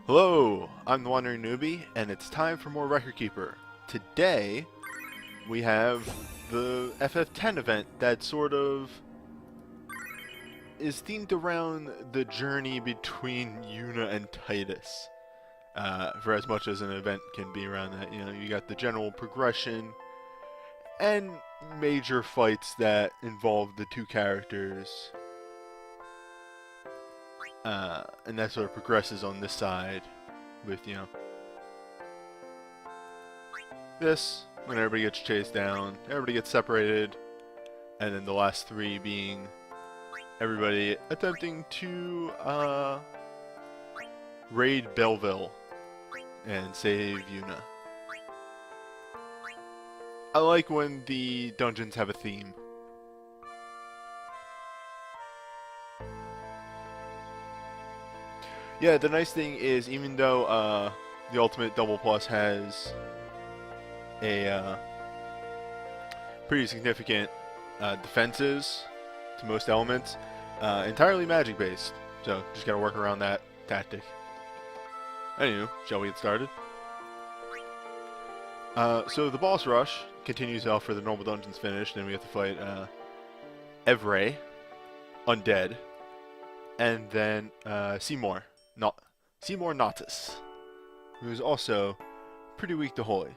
Hello, I'm the Wandering Newbie, and it's time for more Record Keeper. Today, we have the FF10 event that sort of is themed around the journey between Yuna and Titus. For as much as an event can be around that, you got the general progression and major fights that involve the two characters. And that sort of progresses on this side with, this, when everybody gets chased down, everybody gets separated, and then the last three being everybody attempting to, raid Belleville and save Yuna. I like when the dungeons have a theme. Yeah, the nice thing is, even though the Ultimate Double Plus has a pretty significant defenses to most elements, entirely magic based, so just gotta work around that tactic. Anywho, shall we get started? So the boss rush continues after the normal dungeon's finished, and we have to fight Evray, Undead, and then Seymour Nautis, who's also pretty weak to Holy.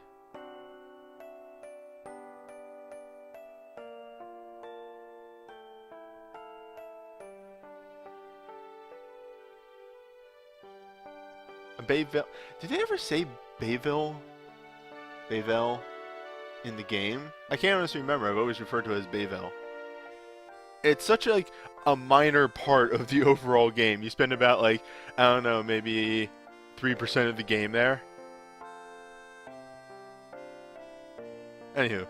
Bayville. Did they ever say Bayville? Bayville in the game? I can't honestly remember. I've always referred to it as Bayville. It's such a minor part of the overall game. You spend about I don't know, maybe 3% of the game there. Anywho.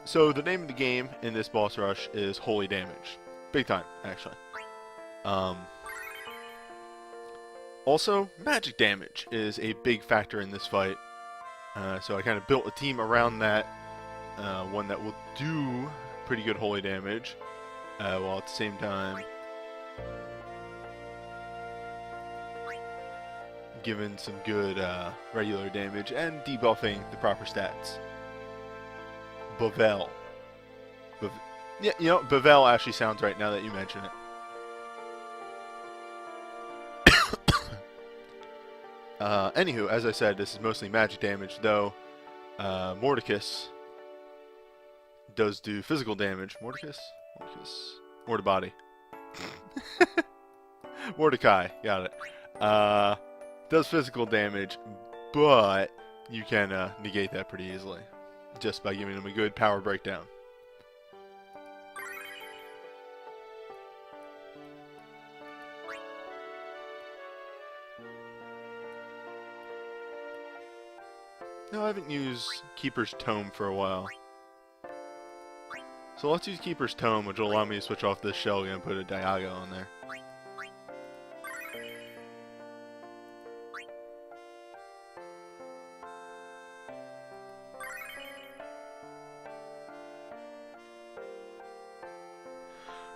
So the name of the game in this boss rush is Holy Damage. Big time, actually. Also, magic damage is a big factor in this fight. So I kind of built a team around that, one that will do pretty good holy damage, while at the same time giving some good regular damage and debuffing the proper stats. Bavel. Yeah, Bavel actually sounds right now that you mention it. Anywho, as I said, this is mostly magic damage, though Mordecus does do physical damage. Mordebody. Mordecai, got it. Does physical damage, but you can negate that pretty easily, just by giving him a good power breakdown. No, I haven't used Keeper's Tome for a while. So let's use Keeper's Tome, which will allow me to switch off this shell and put a Diago on there.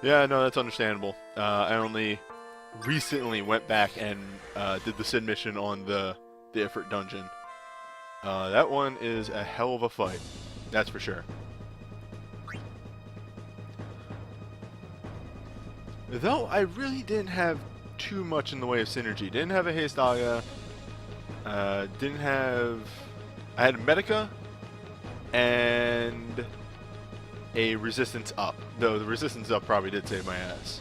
Yeah, no, that's understandable. I only recently went back and did the Sid mission on the Ifrit dungeon. That one is a hell of a fight, that's for sure. Though I really didn't have too much in the way of synergy. Didn't have a Haste Daga. I had a Medica and a Resistance Up. Though the Resistance Up probably did save my ass.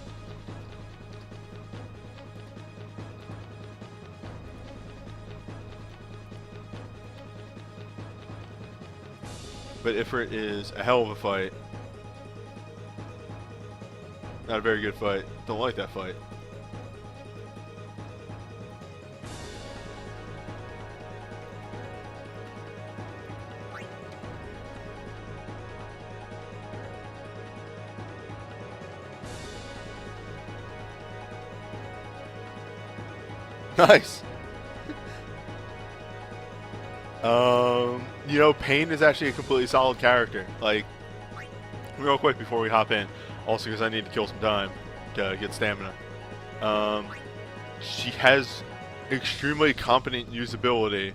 But Ifrit is a hell of a fight. Not a very good fight. Don't like that fight. Nice. Pain is actually a completely solid character. Real quick before we hop in, Also because I need to kill some time to get stamina. She has extremely competent usability.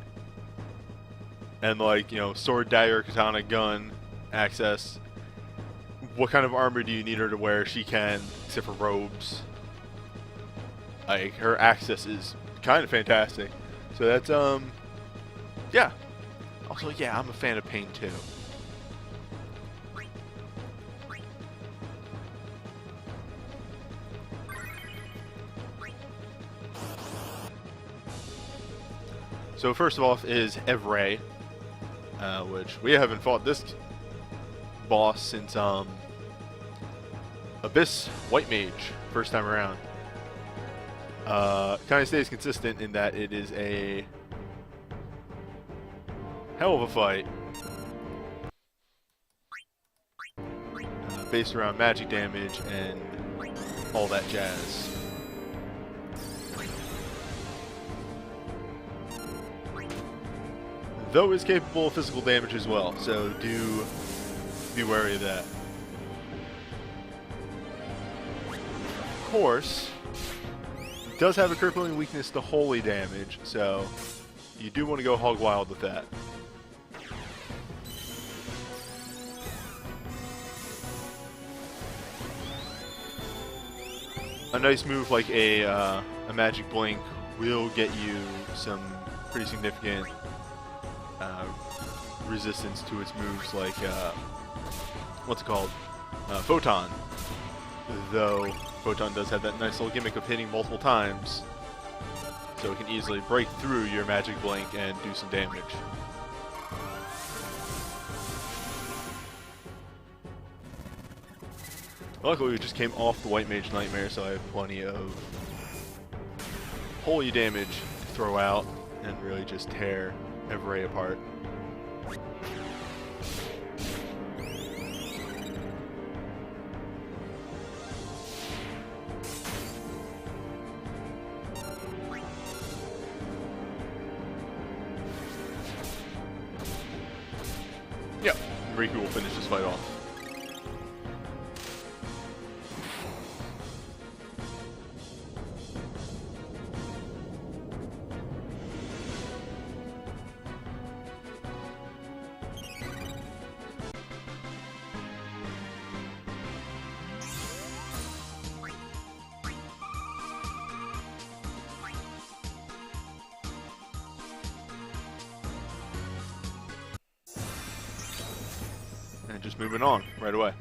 And like, you know, sword, dagger, katana, gun, access. What kind of armor do you need her to wear? She can, except for robes. Like, her access is kind of fantastic. So that's, yeah. Also, yeah, I'm a fan of Pain too. So first of all is Evray, which we haven't fought this boss since Abyss White Mage first time around. Kind of stays consistent in that it is a hell of a fight, based around magic damage and all that jazz. Though is capable of physical damage as well, so do be wary of that. Of course, it does have a crippling weakness to holy damage, so you do want to go hog wild with that. A nice move like a magic blink will get you some pretty significant resistance to its moves, like what's it called? Photon. Though Photon does have that nice little gimmick of hitting multiple times, so it can easily break through your magic blink and do some damage. Luckily, we just came off the White Mage Nightmare, so I have plenty of holy damage to throw out and really just tear Evray apart. Yep, Riku will finish this fight off. And just moving on right away.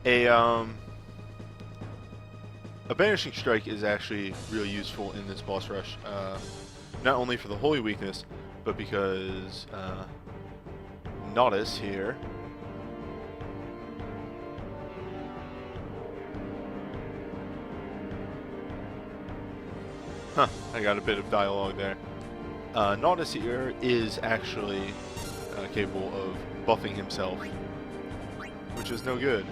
A Banishing Strike is actually really useful in this boss rush, not only for the holy weakness, but because Nautice here I got a bit of dialogue there. Nautice here is actually capable of buffing himself, which is no good.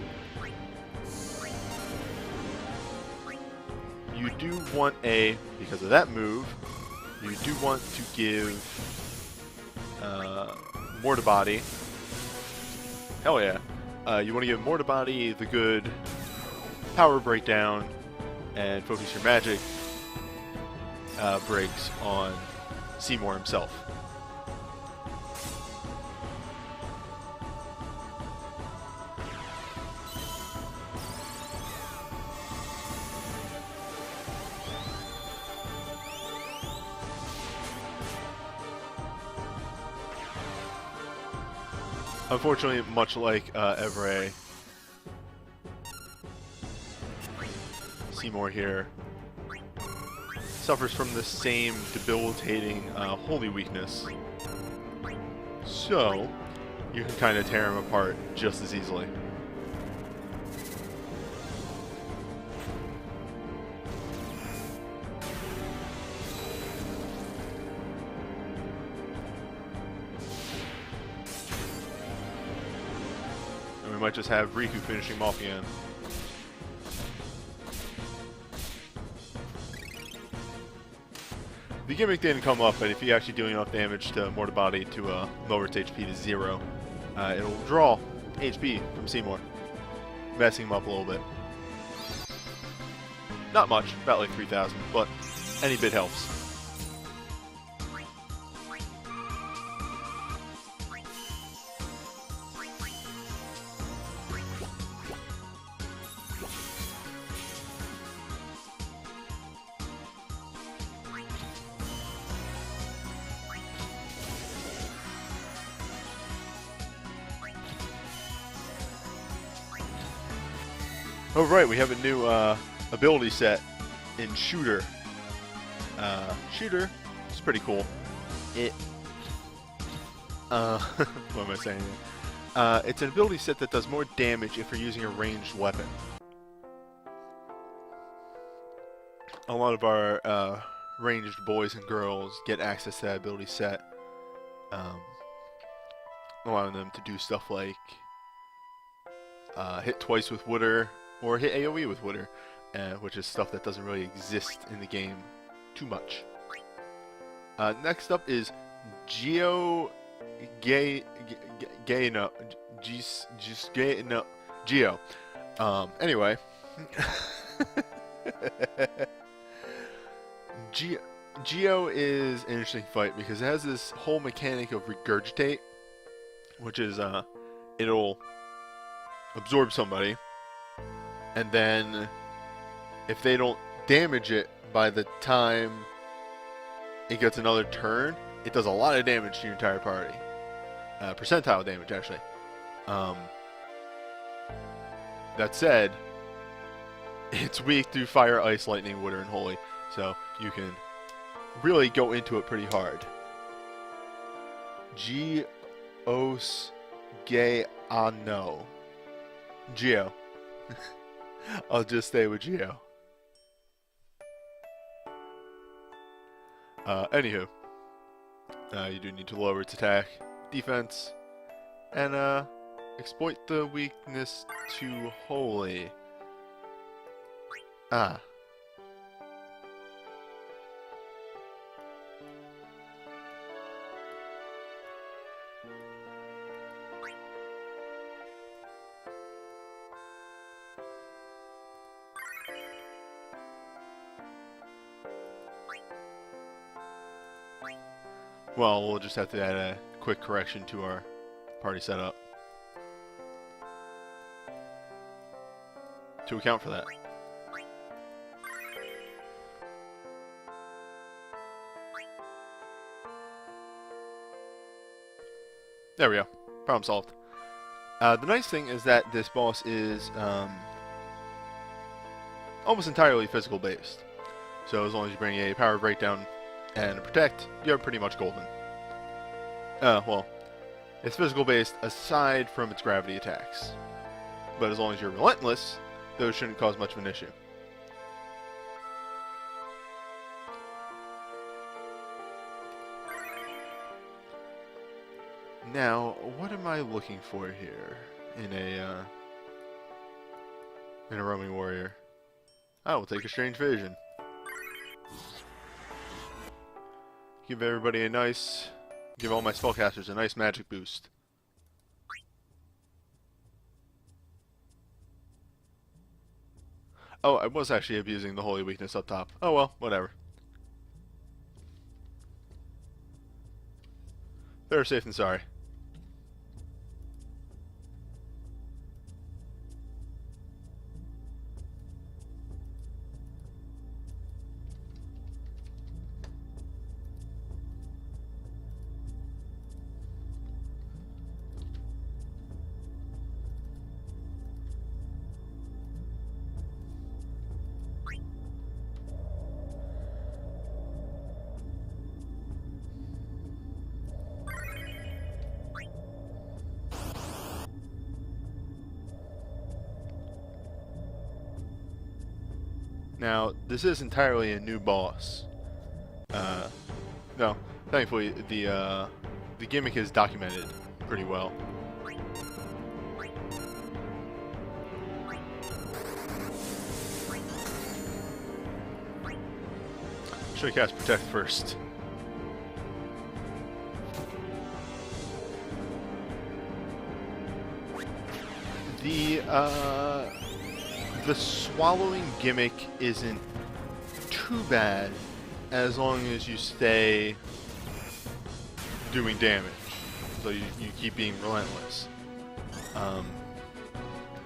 You do want because of that move, you do want to give Mortabody, hell yeah, you want to give Mortabody the good power breakdown and focus your magic breaks on Seymour himself. Unfortunately, much like Evray, Seymour here suffers from the same debilitating holy weakness, so you can kind of tear him apart just as easily. And we might just have Riku finishing him off again. The gimmick didn't come up, but if you actually do enough damage to Mortabody to lower its HP to 0, it'll draw HP from Seymour. messing him up a little bit. Not much, about like 3,000, but any bit helps. Oh right, we have a new ability set in Shooter. Shooter is pretty cool. It what am I saying? It's an ability set that does more damage if you're using a ranged weapon. A lot of our ranged boys and girls get access to that ability set, allowing them to do stuff like hit twice with Wooder, or hit AoE with Wooder, which is stuff that doesn't really exist in the game too much. Next up is Geo. Anyway. Geo is an interesting fight because it has this whole mechanic of regurgitate, which is it'll absorb somebody, and then if they don't damage it by the time it gets another turn, it does a lot of damage to your entire party. Percentile damage, actually. That said, it's weak through Fire, Ice, Lightning, Water, and Holy, so you can really go into it pretty hard. Geos Gay Ano. Geo. I'll just stay with Geo. Anywho, you do need to lower its attack, defense, and exploit the weakness to Holy. Ah. Well, we'll just have to add a quick correction to our party setup to account for that. There we go. Problem solved. The nice thing is that this boss is almost entirely physical based. So as long as you bring a power breakdown and a protect, you're pretty much golden. Well, it's physical based aside from its gravity attacks. But as long as you're relentless, those shouldn't cause much of an issue. Now, what am I looking for here in a roaming warrior? I will take a strange vision. Give everybody a nice, give all my spellcasters a nice magic boost. Oh, I was actually abusing the holy weakness up top. Oh well, whatever. Better safe than sorry. Now, this is entirely a new boss. No, thankfully the gimmick is documented pretty well. Should cast Protect first. The swallowing gimmick isn't too bad as long as you stay doing damage. So you keep being relentless.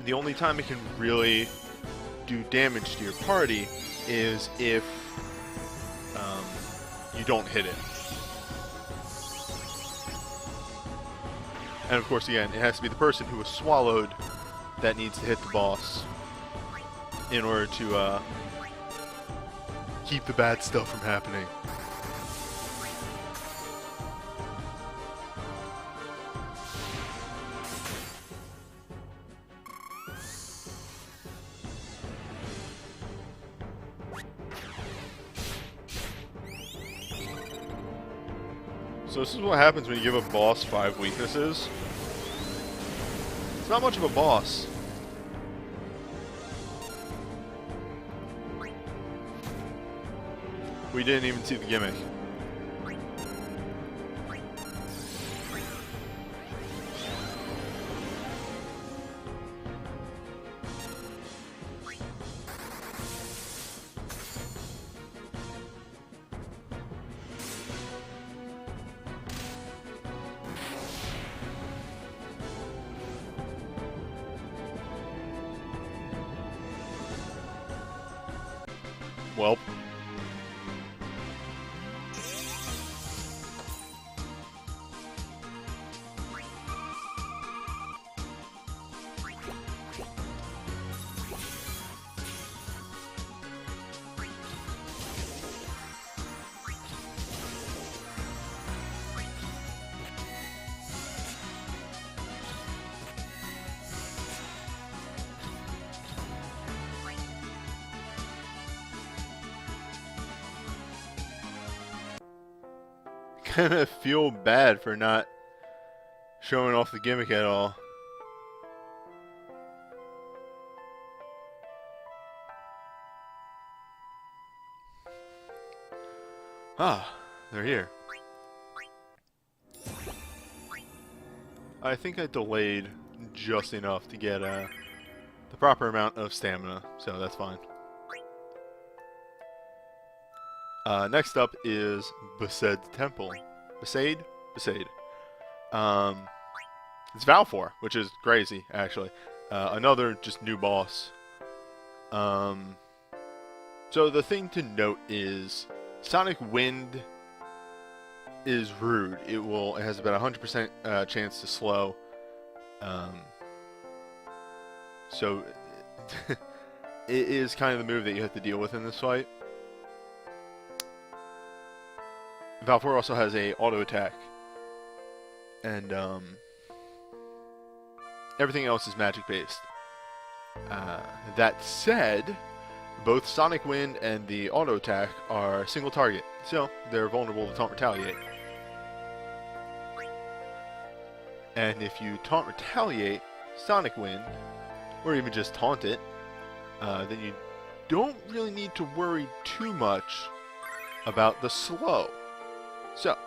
The only time it can really do damage to your party is if you don't hit it. And of course, again, it has to be the person who was swallowed that needs to hit the boss in order to keep the bad stuff from happening. So this is what happens when you give a boss 5 weaknesses. It's not much of a boss. We didn't even see the gimmick. Well. Kind of feel bad for not showing off the gimmick at all. Ah, they're here. I think I delayed just enough to get the proper amount of stamina, so that's fine. Next up is Besaid's Temple. Besaid? Besaid. It's Valfor, which is crazy, actually. Another just new boss. So the thing to note is Sonic Wind is rude. It has about 100% chance to slow. So it is kind of the move that you have to deal with in this fight. Valfor also has a auto attack, and everything else is magic based. That said, both Sonic Wind and the auto attack are single target, so they're vulnerable to taunt retaliate. And if you taunt retaliate Sonic Wind, or even just taunt it, then you don't really need to worry too much about the slow. So,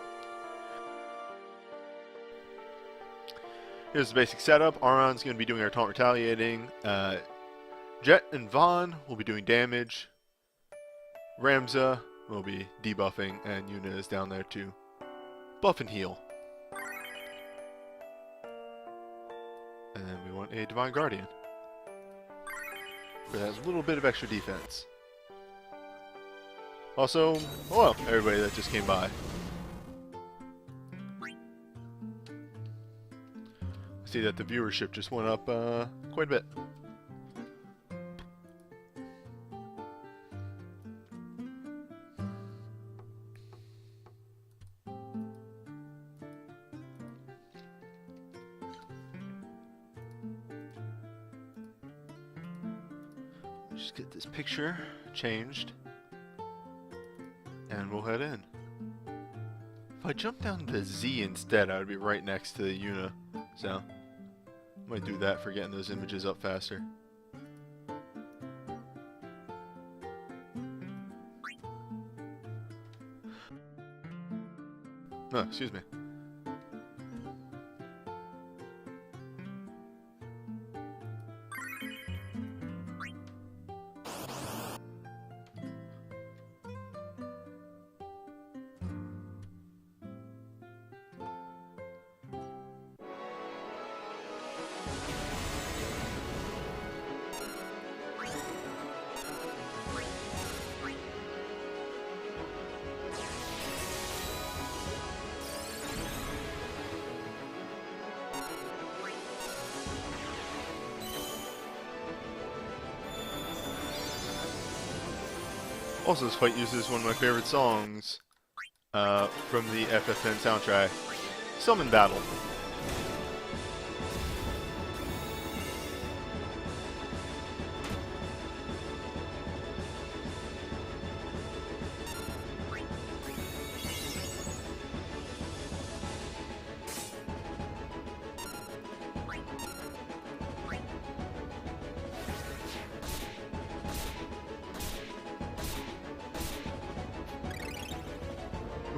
here's the basic setup. Aron's going to be doing our taunt retaliating. Jet and Vaughn will be doing damage. Ramza will be debuffing, and Yuna is down there to buff and heal. And then we want a Divine Guardian for that little bit of extra defense. Also, hello everybody that just came by. See that the viewership just went up quite a bit. Just get this picture changed, and we'll head in. If I jump down to Z instead, I would be right next to the Yuna, so I might do that for getting those images up faster. Oh, excuse me. Also, this fight uses one of my favorite songs from the FF10 soundtrack, Summon Battle.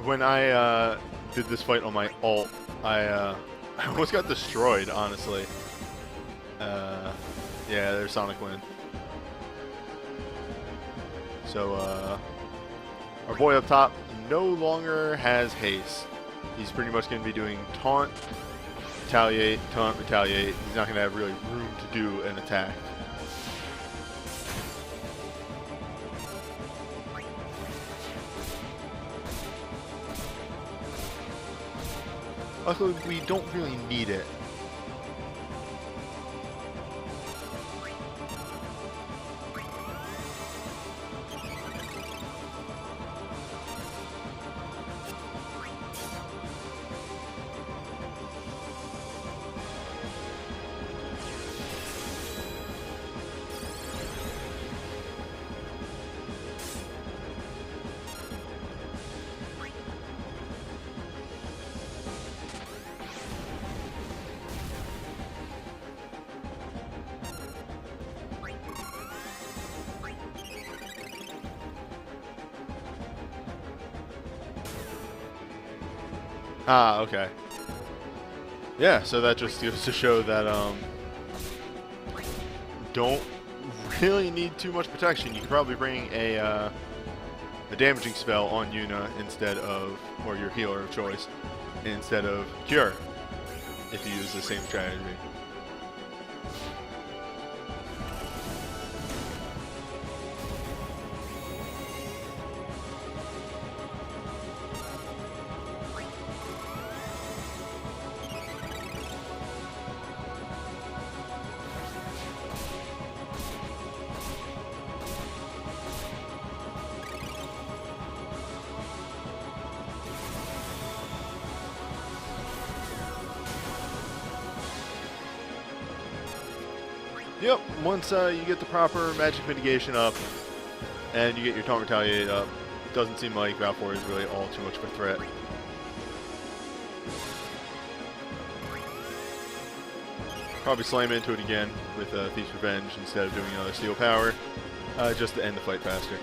When I did this fight on my ult, I almost got destroyed, honestly. Yeah, there's Sonic Wind. So, our boy up top no longer has haste. He's pretty much going to be doing taunt, retaliate. He's not going to have really room to do an attack. Luckily, we don't really need it. Ah, okay. Yeah, so that just goes to show that, don't really need too much protection. You can probably bring a damaging spell on Yuna instead of, or your healer of choice, instead of Cure, if you use the same strategy. Yep, once you get the proper magic mitigation up, and you get your taunt retaliate up, it doesn't seem like Valfor is really all too much of a threat. Probably slam into it again with Thief's Revenge instead of doing another Steel Power, just to end the fight faster.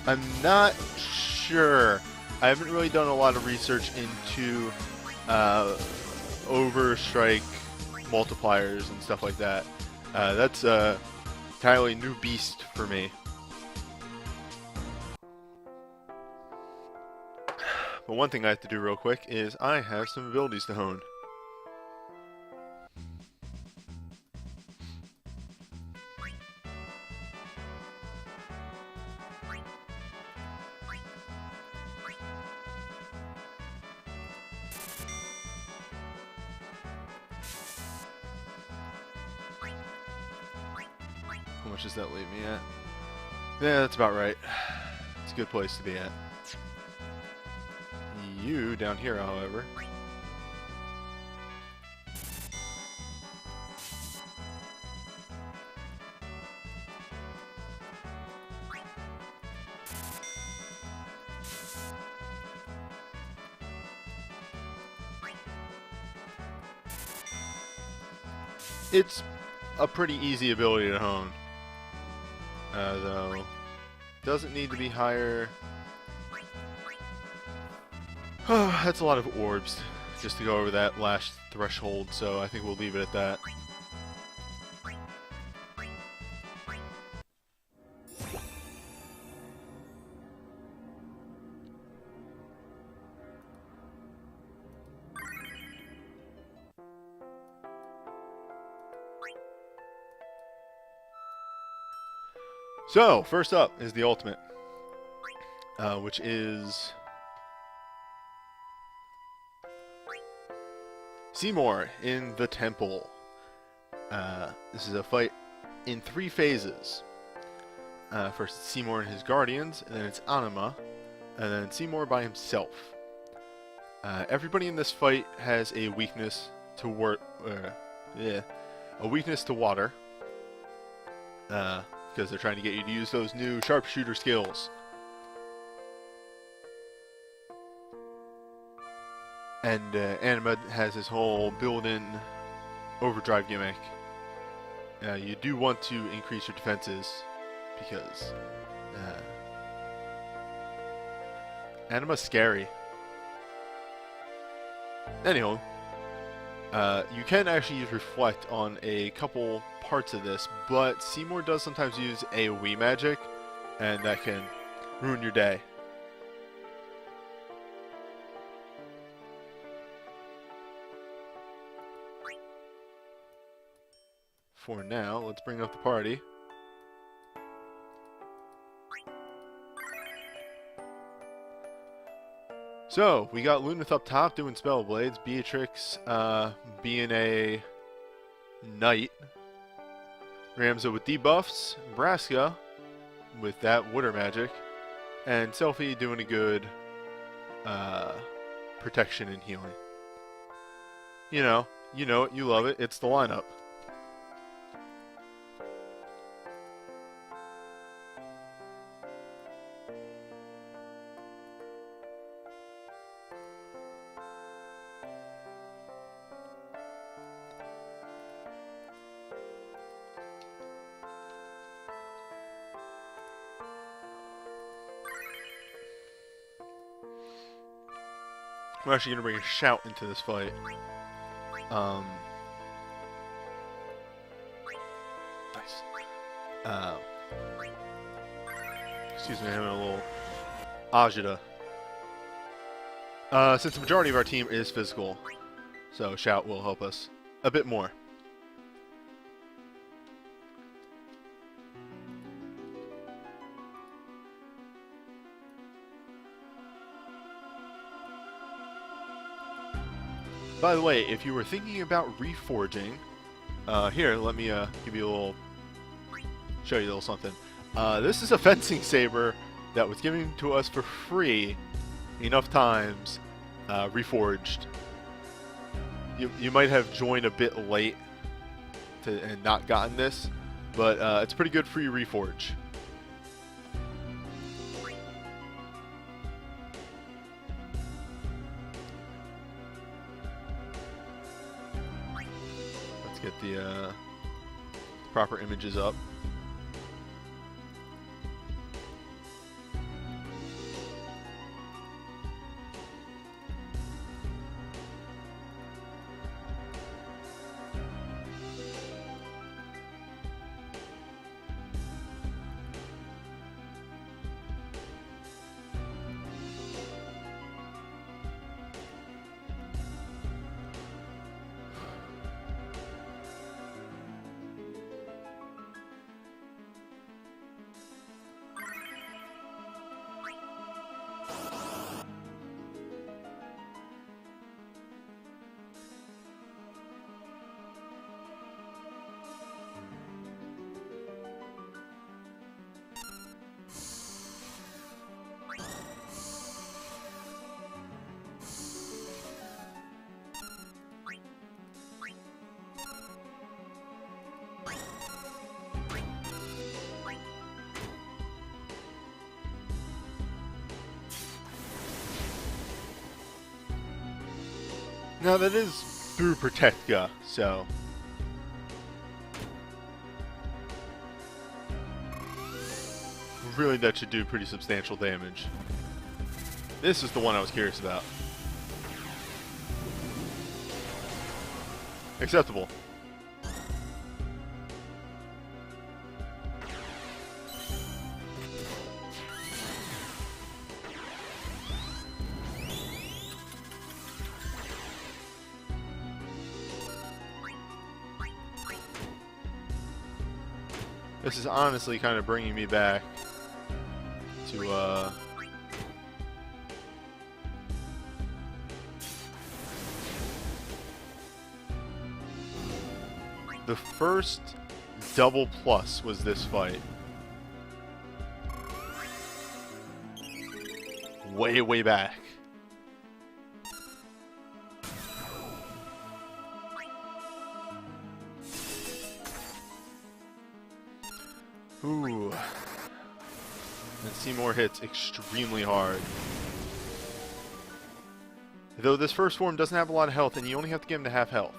I'm not sure. I haven't really done a lot of research into overstrike multipliers and stuff like that. That's a entirely new beast for me. But one thing I have to do real quick is I have some abilities to hone. How much does that leave me at? Yeah, that's about right. It's a good place to be at. You down here, however. It's a pretty easy ability to hone, though. Doesn't need to be higher. That's a lot of orbs just to go over that last threshold, so I think we'll leave it at that. So, first up is the ultimate, which is Seymour in the Temple. This is a fight in 3 phases. First, it's Seymour and his guardians, and then it's Anima, and then Seymour by himself. Everybody in this fight has a weakness to water. Because they're trying to get you to use those new sharpshooter skills. And Anima has this whole built-in overdrive gimmick. You do want to increase your defenses because Anima's scary. Anyhow, you can actually use Reflect on a couple parts of this, but Seymour does sometimes use AoE magic, and that can ruin your day. For now, let's bring up the party. So, we got Lunith up top doing Spell Blades, Beatrix being a Knight, Ramza with debuffs, Braska with that water magic, and Selphie doing a good protection and healing. You know it, you love it, it's the lineup. I'm actually going to bring a shout into this fight. Nice. Excuse me, I'm having a little agita. Since the majority of our team is physical, so shout will help us a bit more. By the way, if you were thinking about reforging, here, let me give you a little, show you a little something. This is a fencing saber that was given to us for free enough times, reforged. You might have joined a bit late and not gotten this, but it's a pretty good free reforge. Get the proper images up. Now that is through Protectka, so really that should do pretty substantial damage. This is the one I was curious about. Acceptable. This is honestly kind of bringing me back to, the first double plus was this fight. Way, way back. Ooh. And Seymour hits extremely hard. Though this first form doesn't have a lot of health, and you only have to get him to half health.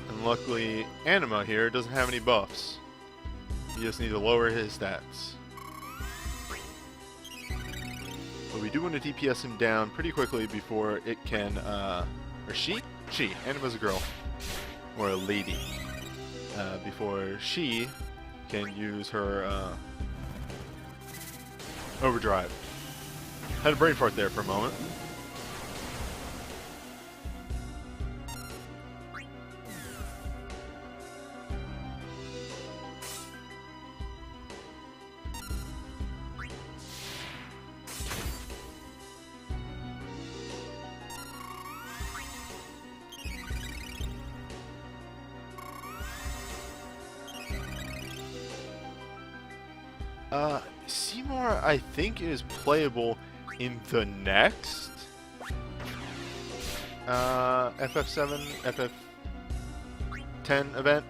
And luckily, Anima here doesn't have any buffs. You just need to lower his stats. But we do want to DPS him down pretty quickly before it can, or she? She. Anima's a girl. Or a lady. Before she can use her, overdrive. Had a brain fart there for a moment. Seymour, I think, is playable in the next FF7, FF10 event.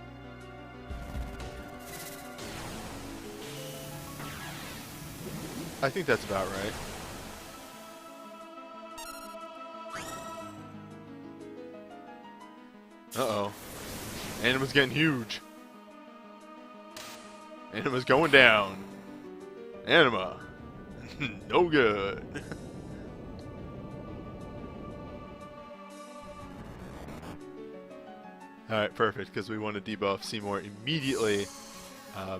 I think that's about right. Uh-oh. Anima's getting huge. Anima's going down. Anima. No good. Alright, perfect, because we want to debuff Seymour immediately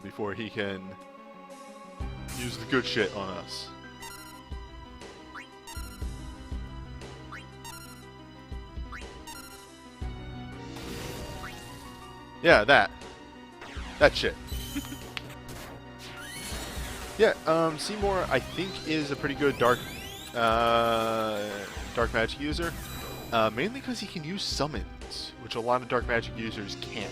before he can use the good shit on us. Yeah, that shit. Yeah, Seymour, I think, is a pretty good dark magic user, mainly because he can use summons, which a lot of dark magic users can't.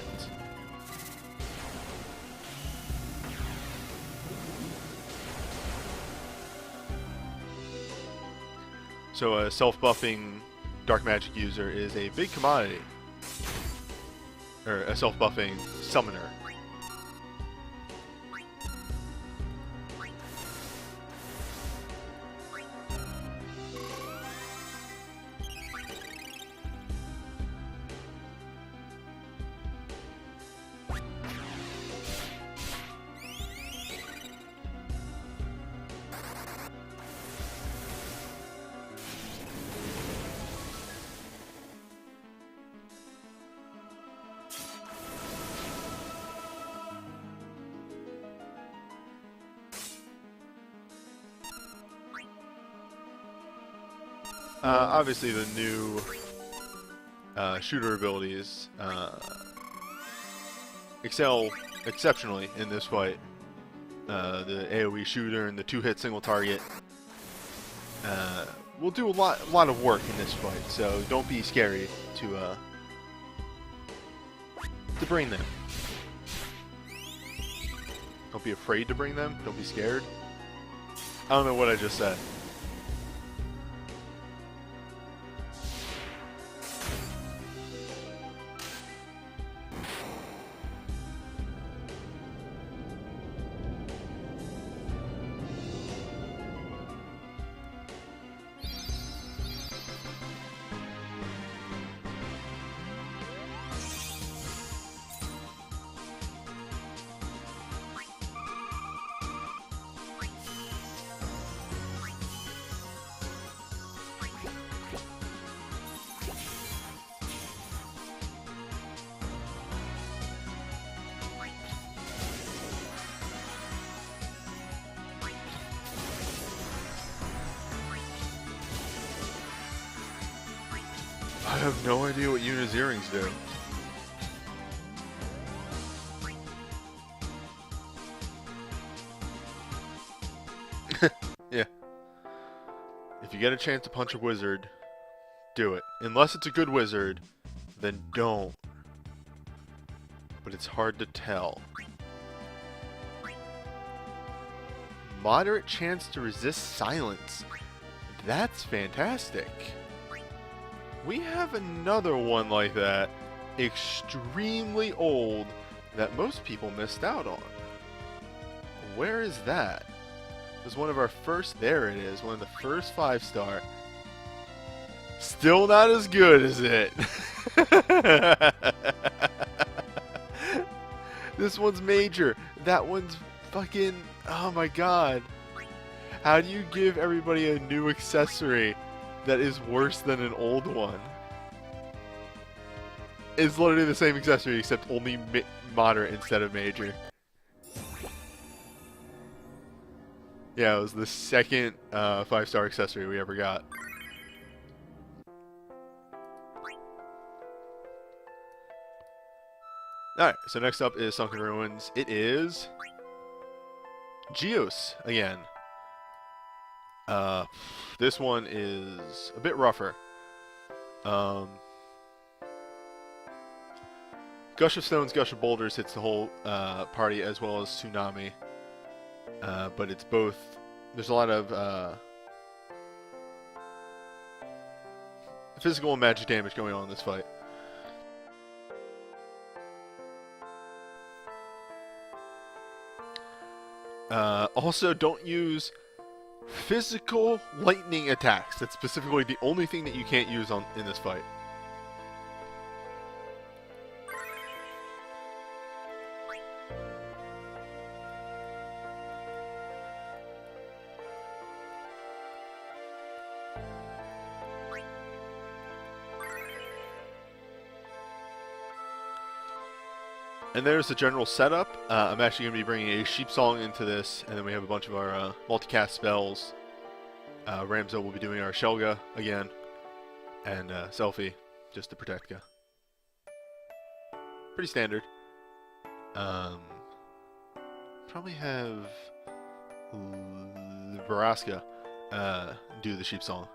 So a self-buffing dark magic user is a big commodity, or a self-buffing summoner. Obviously, the new shooter abilities excel exceptionally in this fight. The AoE shooter and the two-hit single target will do a lot of work in this fight. So don't be scary to bring them. Don't be afraid to bring them. Don't be scared. I don't know what I just said. have no idea what Yuna's earrings do. Yeah. If you get a chance to punch a wizard, do it. Unless it's a good wizard, then don't. But it's hard to tell. Moderate chance to resist silence. That's fantastic. We have another one like that, extremely old, that most people missed out on. Where is that? It was one of our first, there it is, one of the first 5-star. Still not as good, is it? This one's major. That one's fucking, oh my god. How do you give everybody a new accessory that is worse than an old one? It's literally the same accessory except only moderate instead of major. Yeah, it was the second 5-star accessory we ever got. Alright, so next up is Sunken Ruins. It is Geos again. This one is a bit rougher. Gush of Stones, Gush of Boulders hits the whole party as well as Tsunami. But it's both. There's a lot of physical and magic damage going on in this fight. Also, don't use physical lightning attacks. That's specifically the only thing that you can't use in this fight. And there's the general setup. I'm actually going to be bringing a Sheep Song into this, and then we have a bunch of our multicast spells. Ramzo will be doing our Shelga again, and Selfie, just to protect ya. Pretty standard. Probably have Varaska do the Sheep Song.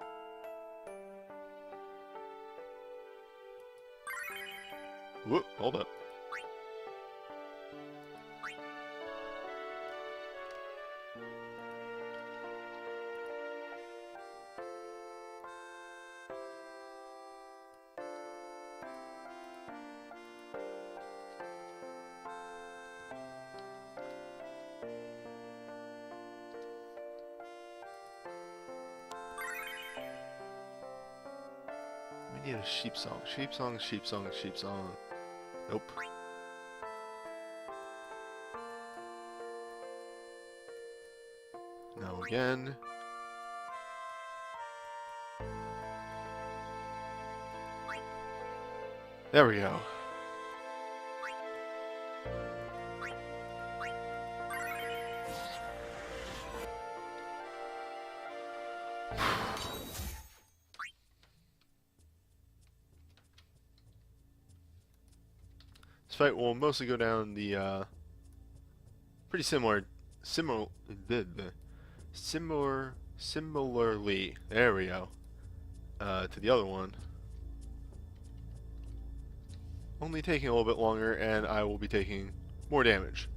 Whoop, hold up. We need a Sheep Song. Sheep Song, Sheep Song, Sheep Song. Nope. Now again. There we go. This fight will mostly go down the pretty similarly. There we go. To the other one. Only taking a little bit longer, and I will be taking more damage.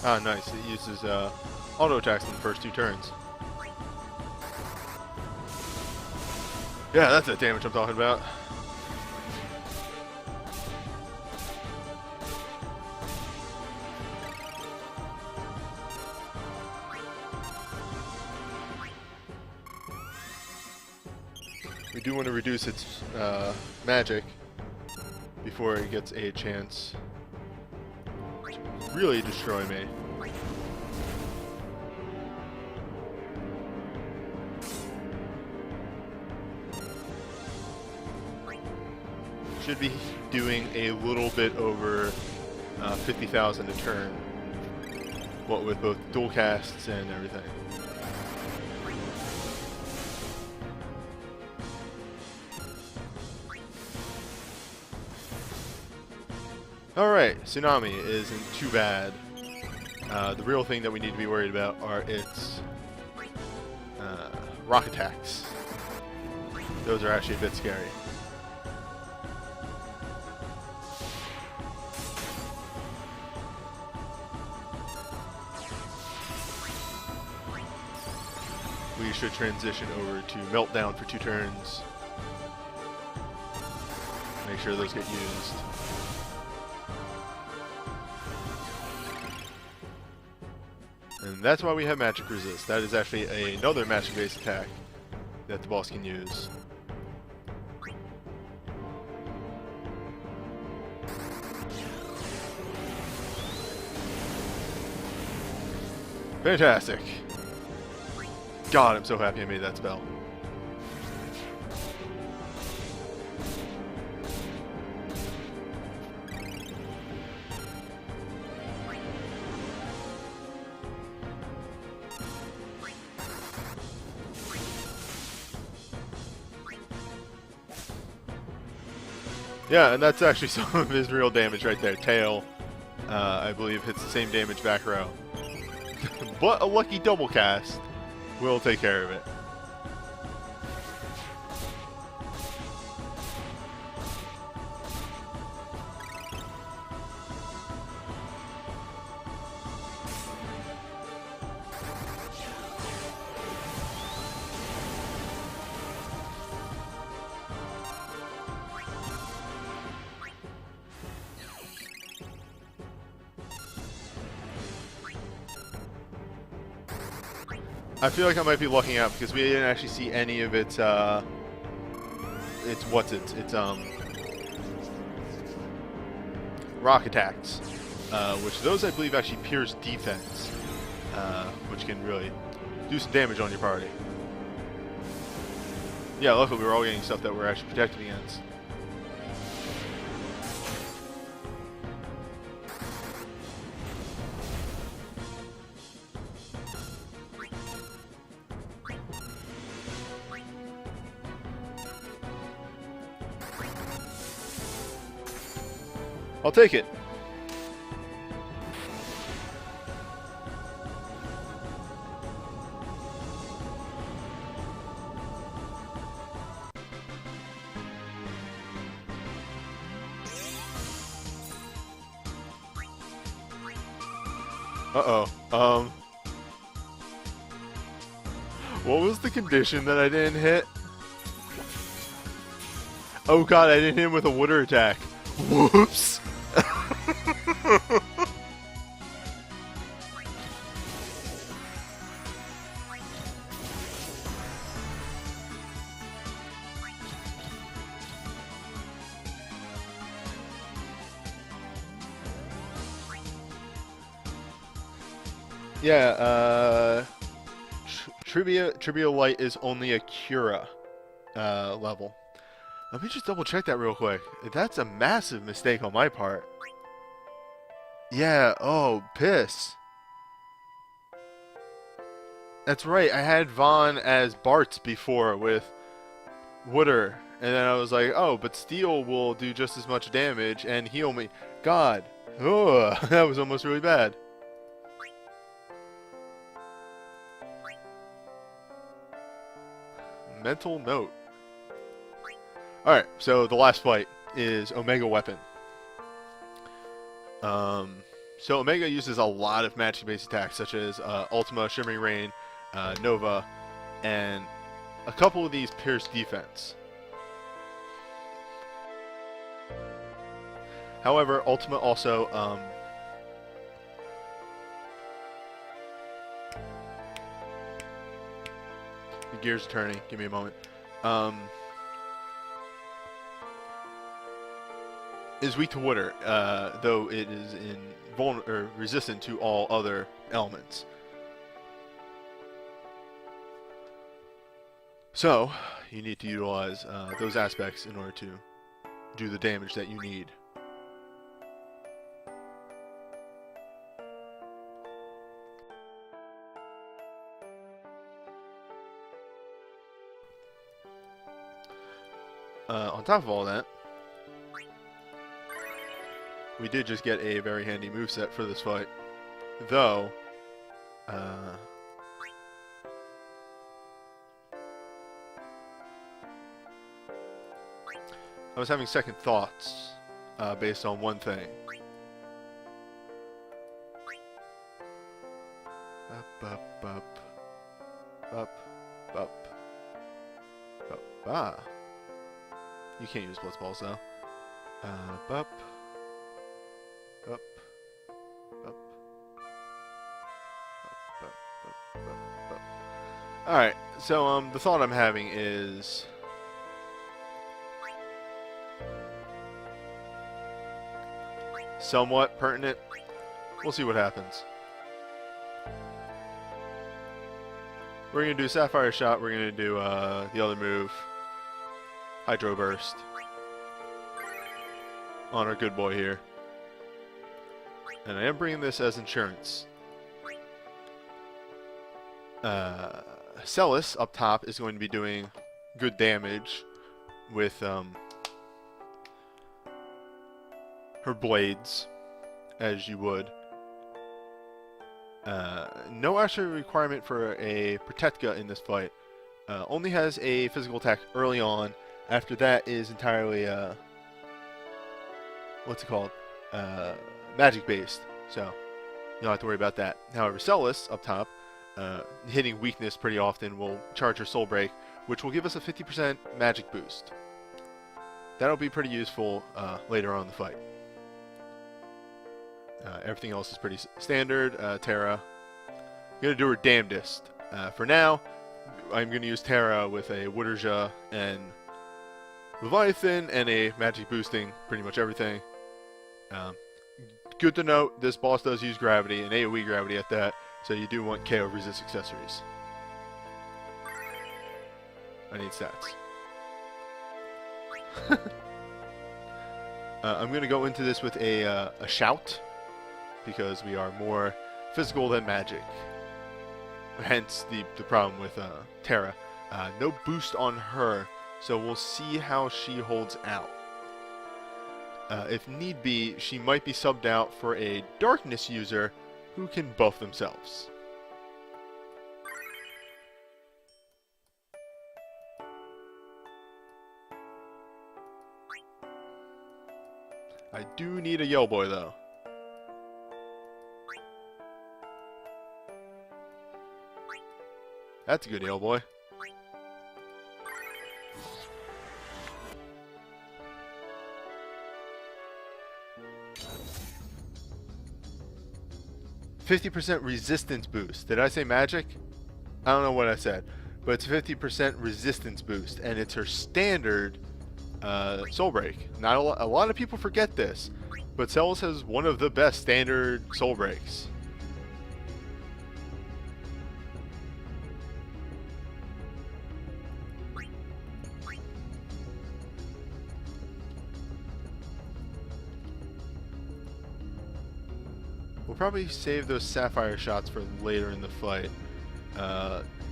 Ah, nice. It uses auto attacks in the first 2 turns. Yeah, that's the damage I'm talking about. We do want to reduce its magic before it gets a chance to really destroy me. Should be doing a little bit over 50,000 a turn. What with both dual casts and everything. Alright, Tsunami isn't too bad. The real thing that we need to be worried about are its rock attacks. Those are actually a bit scary. We should transition over to Meltdown for 2 turns. Make sure those get used. And that's why we have Magic Resist. That is actually another magic-based attack that the boss can use. Fantastic. God, I'm so happy I made that spell. Yeah, and that's actually some of his real damage right there. Tail, I believe, hits the same damage back row. But a lucky double cast will take care of it. I feel like I might be lucking out because we didn't actually see any of its rock attacks, which those I believe actually pierce defense, which can really do some damage on your party. Yeah, luckily we're all getting stuff that we're actually protected against. I'll take it. Uh-oh. What was the condition that I didn't hit? Oh god, I didn't hit him with a water attack. Whoops. Yeah, Trivia Light is only a Cura level. Let me just double check that real quick. That's a massive mistake on my part. Yeah, oh, piss. That's right, I had Vaughn as Bart's before with Wooder. And then I was like, oh, but Steel will do just as much damage and heal me. God. Ugh, that was almost really bad. Mental note. Alright, so the last fight is Omega Weapon. So Omega uses a lot of magic-based attacks, such as Ultima, Shimmering Rain, Nova, and a couple of these pierce defense. However, Ultima also the gears are turning. Give me a moment. Is weak to water, though it is resistant to all other elements. So, you need to utilize those aspects in order to do the damage that you need. On top of all that, we did just get a very handy moveset for this fight, though I was having second thoughts based on one thing. Ah. You can't use Blitzballs though. Up. Alright, so the thought I'm having is somewhat pertinent. We'll see what happens. We're gonna do Sapphire Shot, we're gonna do the other move, Hydro Burst, on our good boy here. And I am bringing this as insurance. Celis up top is going to be doing good damage with her blades, as you would. No actual requirement for a Protectka in this fight. Only has a physical attack early on. After that is entirely what's it called? Magic based. So you don't have to worry about that. However, Celis up top, hitting weakness pretty often, will charge her Soul Break, which will give us a 50% magic boost. That'll be pretty useful later on in the fight. Everything else is pretty standard. Terra, I'm going to do her damnedest. For now, I'm going to use Terra with a Wooderja and Leviathan and a magic boosting pretty much everything. Good to note, this boss does use gravity, and AoE gravity at that, so you do want KO resist accessories. I need stats. I'm going to go into this with a shout, because we are more physical than magic. Hence the problem with Terra. No boost on her, so we'll see how she holds out. If need be, she might be subbed out for a darkness user who can buff themselves. I do need a Yell Boy though. That's a good Yell Boy. %50 resistance boost. Did I say magic? I don't know what I said, but it's 50% resistance boost, and it's her standard Soul Break. Not a lot of people forget this, but Celis has one of the best standard Soul Breaks. We'll probably save those Sapphire shots for later in the fight.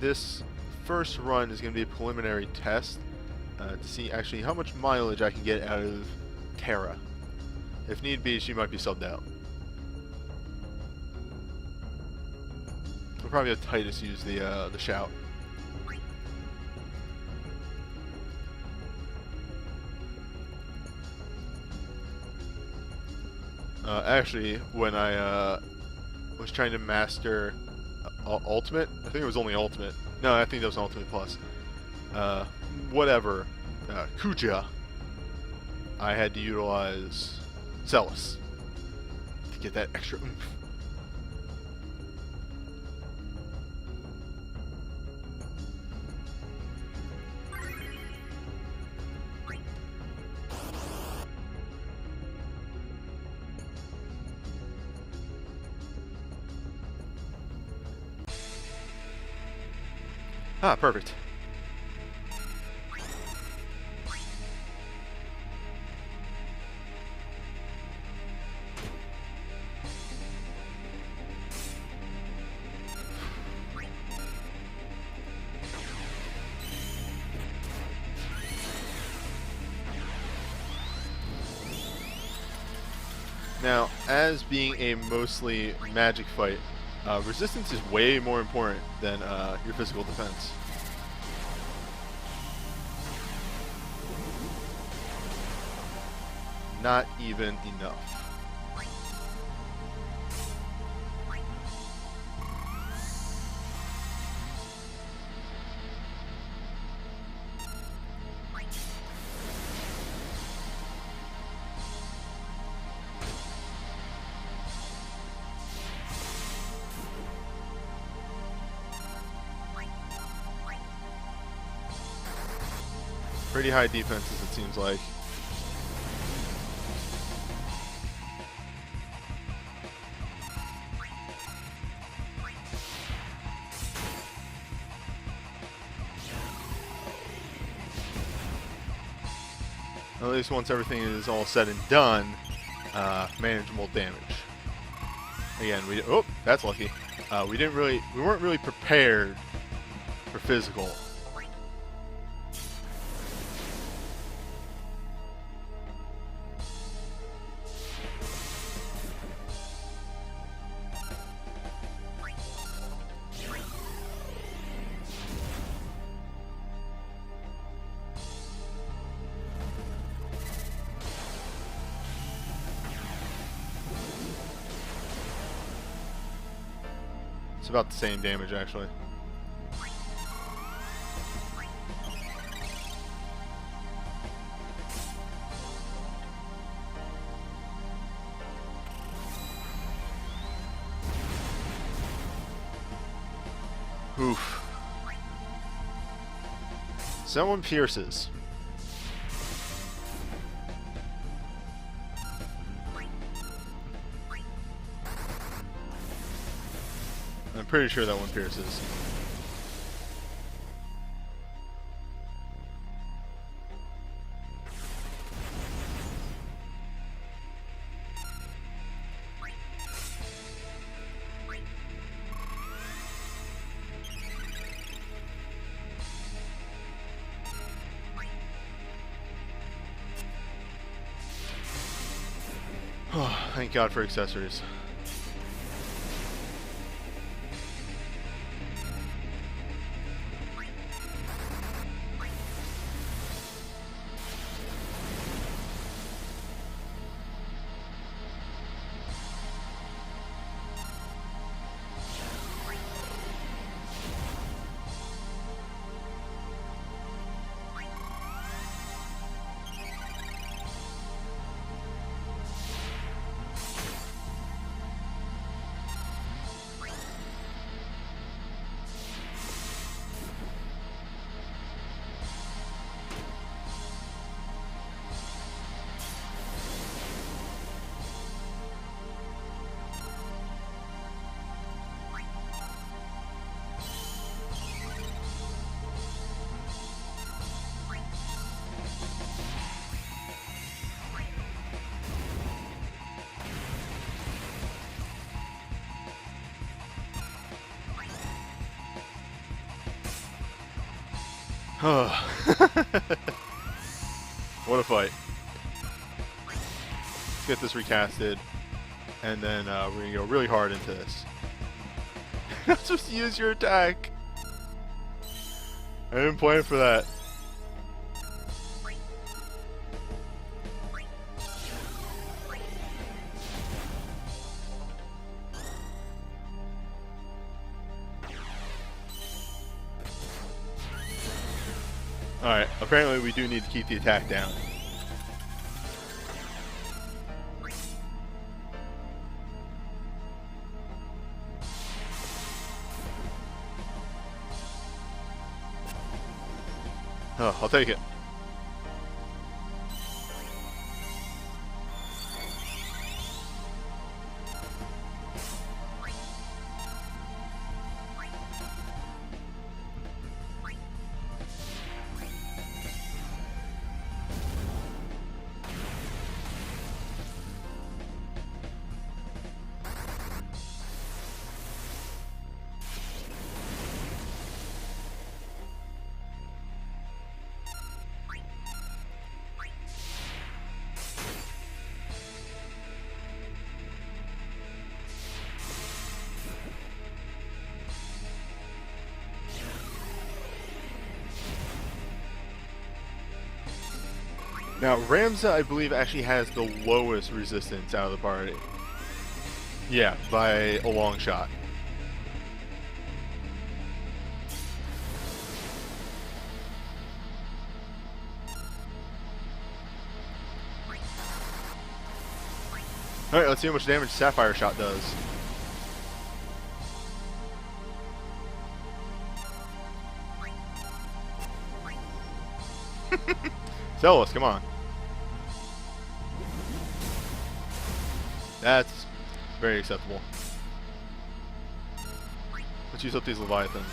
This first run is going to be a preliminary test to see actually how much mileage I can get out of Terra. If need be, she might be subbed out. We'll probably have Titus use the shout. Actually, when I was trying to master Ultimate, I think it was only Ultimate. No, I think that was Ultimate Plus. Whatever. Kuja. I had to utilize Celis to get that extra oomph. Ah, perfect. Now, as being a mostly magic fight, resistance is way more important than your physical defense. Not even enough. Pretty high defenses, it seems like. At least once everything is all said and done, manageable damage. Again, oh, that's lucky. We weren't really prepared for physical. It's about the same damage, actually. Oof. Someone pierces. I'm pretty sure that one pierces. Oh, thank God for accessories. What a fight. Let's get this recasted, and then we're going to go really hard into this. You're not supposed to use your attack. I didn't plan for that. Alright, apparently we do need to keep the attack down. Oh, I'll take it. Now, Ramza, I believe, actually has the lowest resistance out of the party. Yeah, by a long shot. Alright, let's see how much damage Sapphire Shot does. Zealous, come on. That's very acceptable. Let's use up these Leviathans.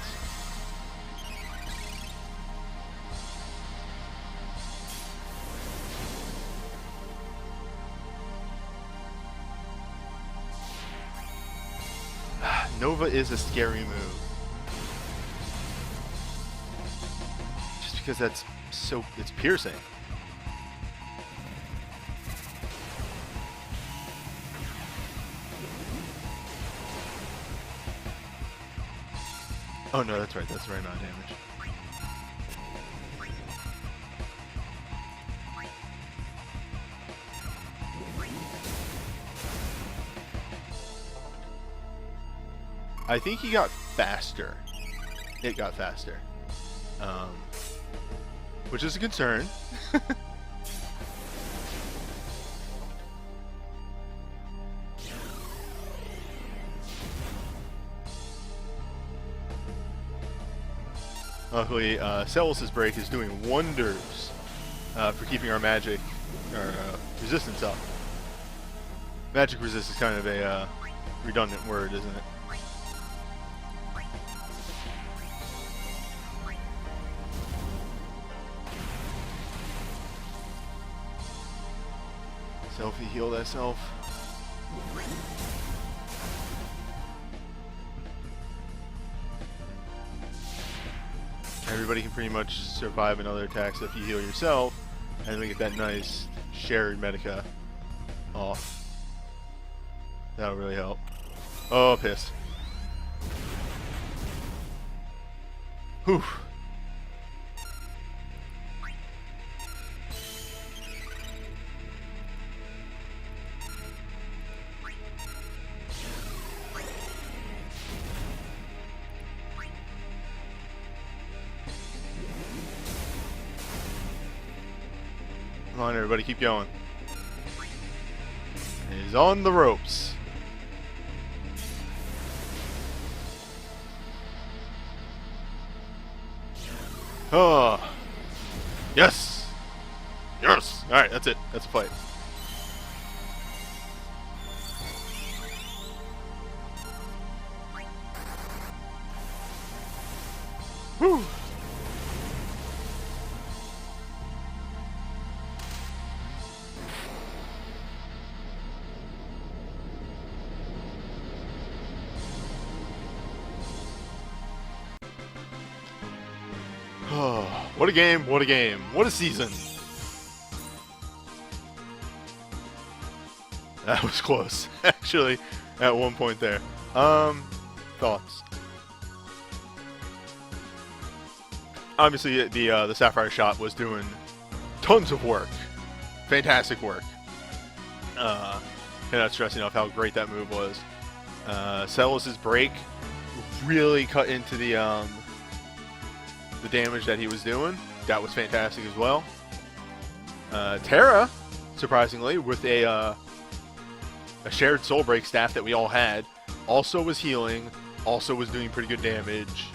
Nova is a scary move. Just because that's so... it's piercing. Oh no, that's right. That's the right amount of damage. I think he got faster. It got faster. Which is a concern. Luckily, Celus's break is doing wonders for keeping our magic or resistance up. Magic resist is kind of a redundant word, isn't it? Selfie heal thyself. Everybody can pretty much survive another attack if you heal yourself, and then get that nice shared medica off. That'll really help. Oh, piss. Whew. Come on, everybody, keep going. He's on the ropes. Oh. Yes! Yes! Alright, that's it. That's a fight. Whew! What a game, what a game, what a season. That was close, actually, at one point there. Thoughts? Obviously, the Sapphire Shot was doing tons of work. Fantastic work. Cannot stress enough how great that move was. Celus's break really cut into the the damage that he was doing. That was fantastic as well. Terra, surprisingly, with a shared Soul Break staff that we all had, also was healing, also was doing pretty good damage.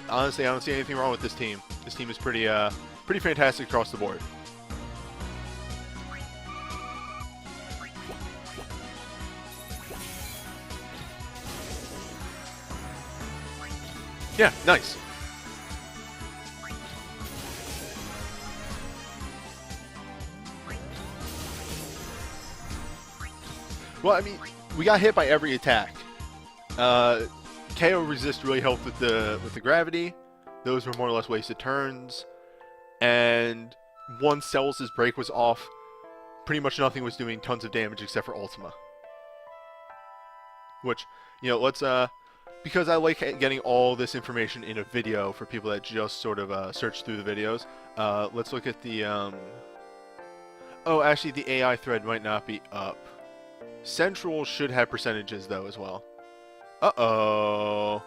Honestly, I don't see anything wrong with this team. This team is pretty fantastic across the board. Yeah, nice. Well, I mean, we got hit by every attack. KO resist really helped with the gravity. Those were more or less wasted turns. And once Celis' break was off, pretty much nothing was doing tons of damage except for Ultima. Which, you know, let's because I like getting all this information in a video for people that just sort of search through the videos. Let's look at the oh, actually the AI thread might not be up. Central should have percentages though as well. Uh-oh.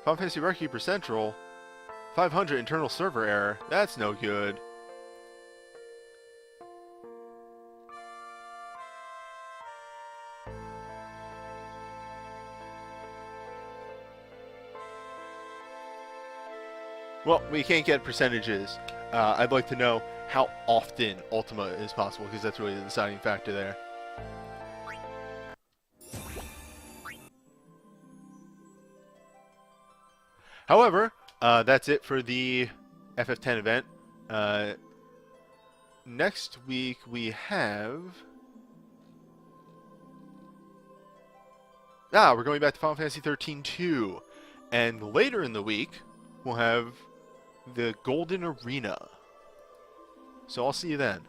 Final Fantasy Record Central, 500 internal server error. That's no good. Well, we can't get percentages. I'd like to know how often Ultima is possible, because that's really the deciding factor there. However, that's it for the FF10 event. Next week we have... we're going back to Final Fantasy 13-2. And later in the week, we'll have the Golden Arena. So I'll see you then.